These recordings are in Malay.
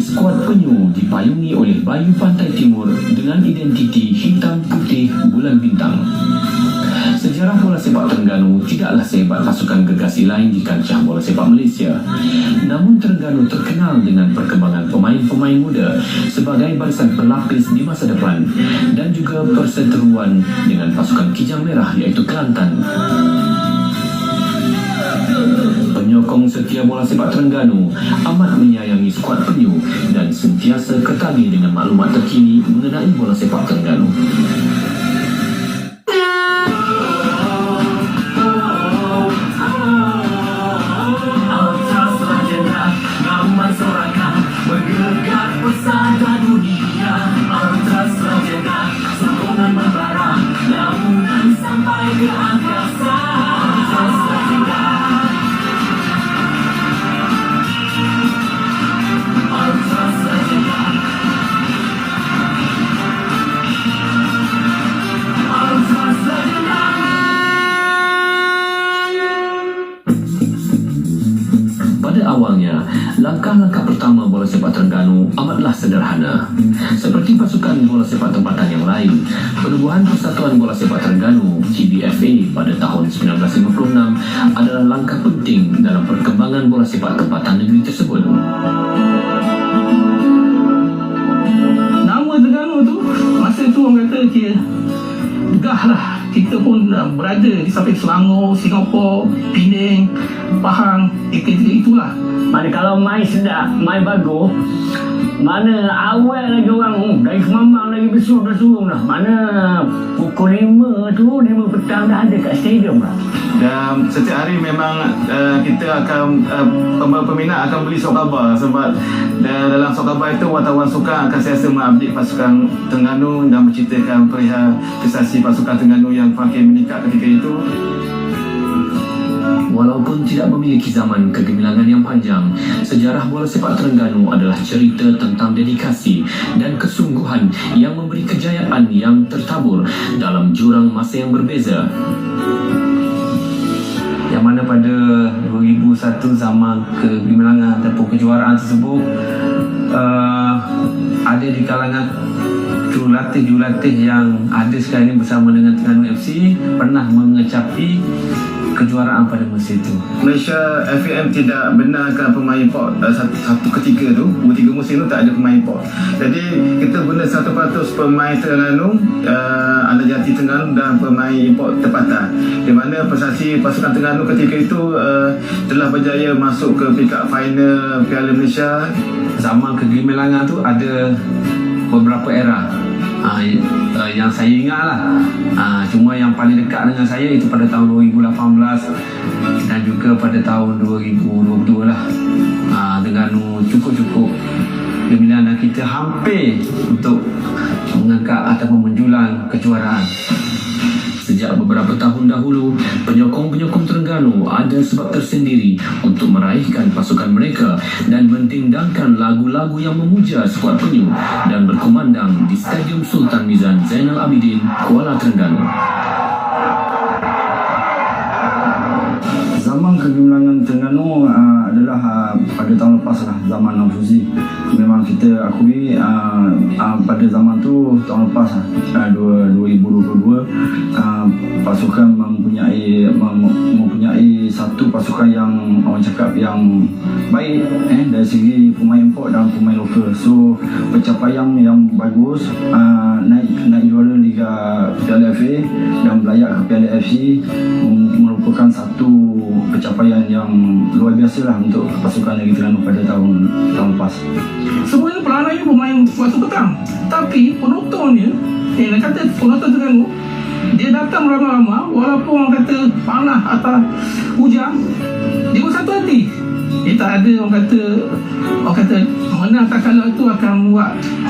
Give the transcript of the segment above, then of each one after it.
Skuad penyu dipayungi oleh Bayu Pantai Timur dengan identiti hitam putih bulan bintang. Sejarah bola sepak Terengganu tidaklah sehebat pasukan gergasi lain di kancah bola sepak Malaysia. Namun Terengganu terkenal dengan perkembangan pemain-pemain muda sebagai barisan pelapis di masa depan dan juga perseteruan dengan pasukan Kijang Merah iaitu Kelantan. Penyokong setia bola sepak Terengganu amat menyayangi skuad penyu dan sentiasa ketagih dengan maklumat terkini mengenai bola sepak Terengganu. Awalnya, langkah-langkah pertama bola sepak Terengganu amatlah sederhana. Seperti pasukan bola sepak tempatan yang lain, penubuhan Persatuan Bola Sepak Terengganu (PBFA) pada tahun 1956 adalah langkah penting dalam perkembangan bola sepak tempatan negeri tersebut. Nama Terengganu tu, masa tu orang kata gahlah. Kita pun berada di samping Selangor, Singapura, Penang, Pahang, itulah. Mana kalau main sedap, main bagus, mana awal lagi orang dari Semambang lagi bersuruh dah. Mana pukul 5 tu, 5 petang dah ada kat stadium lah. Dan setiap hari memang kita akan peminat akan beli surat khabar sebab dalam surat khabar itu wartawan sukan akan sentiasa mengupdate pasukan Terengganu dan menceritakan perihal prestasi pasukan Terengganu yang makin meningkat ketika itu. Walaupun tidak memiliki zaman kegemilangan yang panjang, sejarah bola sepak Terengganu adalah cerita tentang dedikasi dan kesungguhan yang memberi kejayaan yang tertabur dalam jurang masa yang berbeza. Yang mana pada 2001 zaman kegemilangan ataupun kejuaraan tersebut ada di kalangan jurulatih yang ada sekarang ini bersama dengan Terengganu FC pernah mengecapi kejuaraan pada masa itu. Malaysia FAM tidak benarkan pemain import satu ketika tu, 2-3 musim tu tak ada pemain import. Jadi kita guna 100% pemain Terengganu, anda jati Terengganu dan pemain import tempatan. Di mana prestasi pasukan Terengganu ketika itu telah berjaya masuk ke peringkat final Piala Malaysia. Zaman kegemilangan tu ada beberapa era. Yang saya ingat lah, cuma yang paling dekat dengan saya itu pada tahun 2018 dan juga pada tahun 2022 lah. Dengan cukup gemilang dan kita hampir untuk mengangkat ataupun menjulang kejuaraan. Sejak beberapa tahun dahulu, penyokong-penyokong Terengganu ada sebab tersendiri untuk meraihkan pasukan mereka dan mendendangkan lagu-lagu yang memuja skuad penyu dan berkumandang di Stadium Sultan Mizan Zainal Abidin, Kuala Terengganu. Zaman kegemilangan Terengganu adalah pada tahun lepas lah, zaman Namfuzi. Memang kita akui pada zaman tu, tahun lepas 2022, pasukan mempunyai satu pasukan yang orang cakap yang baik dari segi pemain import dan pemain lokal. So pencapaian yang bagus, naik juara Liga Piala FA dan berlayak ke Piala FC merupakan satu pencapaian yang luar biasa lah untuk pasukan Negeri Terengganu pada tahun lepas. Sebenarnya perananya pemain waktu petang, tapi penontonnya, nak kata penonton Terengganu, dia datang ramai-ramai walaupun orang kata panas atau hujan, dia bersatu hati. Dia tak ada orang kata menang tak kalah itu akan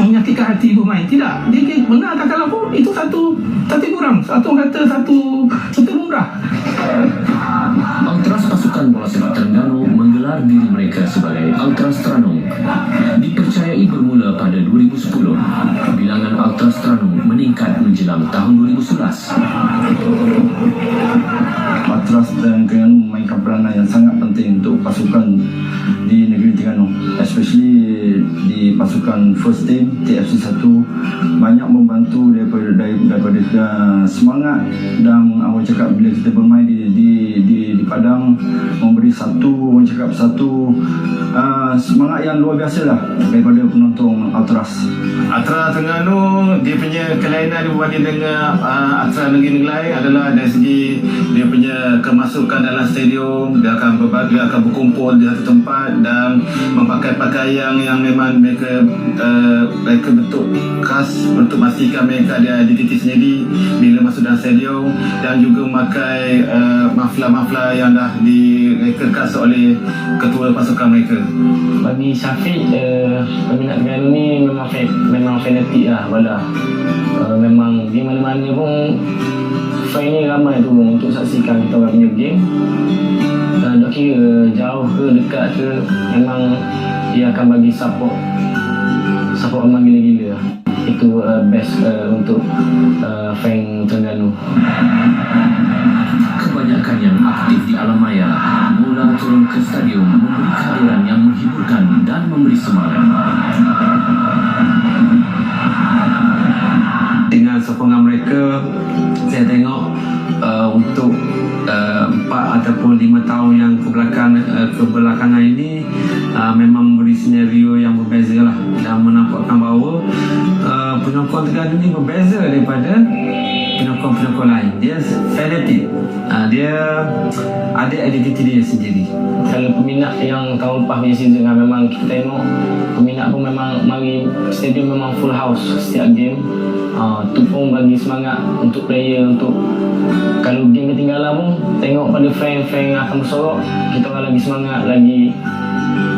menyakitkan hati pemain. Tidak, dia menang tak kalah pun itu satu kurang, satu orang kata satu lumrah. Ultras pasukan bola sepak Terengganu menggelar diri mereka sebagai Ultras Terengganu. Dipercayai bermula pada 2010. Bilangan Ultras Terengganu meningkat menjelang tahun 2011. Waktu Ultras dan Terengganu memainkan peranan yang sangat penting untuk pasukan di negeri Terengganu, especially di pasukan first team TFC 1, banyak membantu daripada semangat, dan orang cakap bila kita bermain di padang memberi satu semangat yang luar biasa lah daripada penonton Ultras. Ultras Terengganu dia punya kelainan berbanding dengan Ultras negeri lain adalah dari segi dia punya kemasukan dalam stadium. Dia akan berkumpul di satu tempat dan memakai pakaian yang memang mereka bentuk khas untuk memastikan mereka ada identiti sendiri bila masuk dalam stadium, dan juga memakai maflar yang dah direkekas oleh ketua pasukan mereka. Bagi Syafiq, peminat Terengganu ni memang fanatik lah Bala. Memang di mana-mana pun fan ni ramai tu untuk saksikan kita orang punya game. Tak kira jauh ke dekat ke, memang dia akan bagi support memang gila-gila. Itu best untuk fan Terengganu. Kebanyakan yang aktif di alam maya mula turun ke stadium memberi kehadiran yang menghiburkan dan memberi semangat. Dengan sokongan mereka, saya tengok untuk 4 ataupun 5 tahun yang kebelakangan ini memang memberi senario yang berbeza lah, dan menampakkan bahawa penyokong Terengganu ini berbeza daripada penyokong lain. Dia fanatik, dia ada identiti dia sendiri. Kalau peminat yang tahun lepas punya season kan, memang kita tengok peminat pun memang mari stadium memang full house setiap game. Tu pun bagi semangat untuk player, untuk kalau game ketinggalan pun tengok pada fan akan bersorak, kita orang lagi semangat, lagi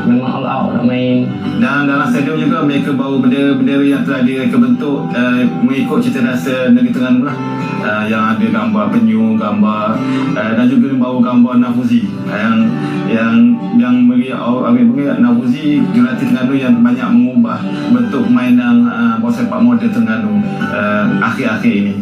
memang all out nak main. Dan dalam stadium juga mereka bawa bendera-bendera yang telah direka bentuk mengikut cita rasa negeri Terengganu lah. Yang ada gambar penyu, gambar dan juga membawa gambar Nafuzi yang meriak Nafuzi jurulatih Terengganu yang banyak mengubah bentuk permainan bola sepak moden Terengganu akhir-akhir ini.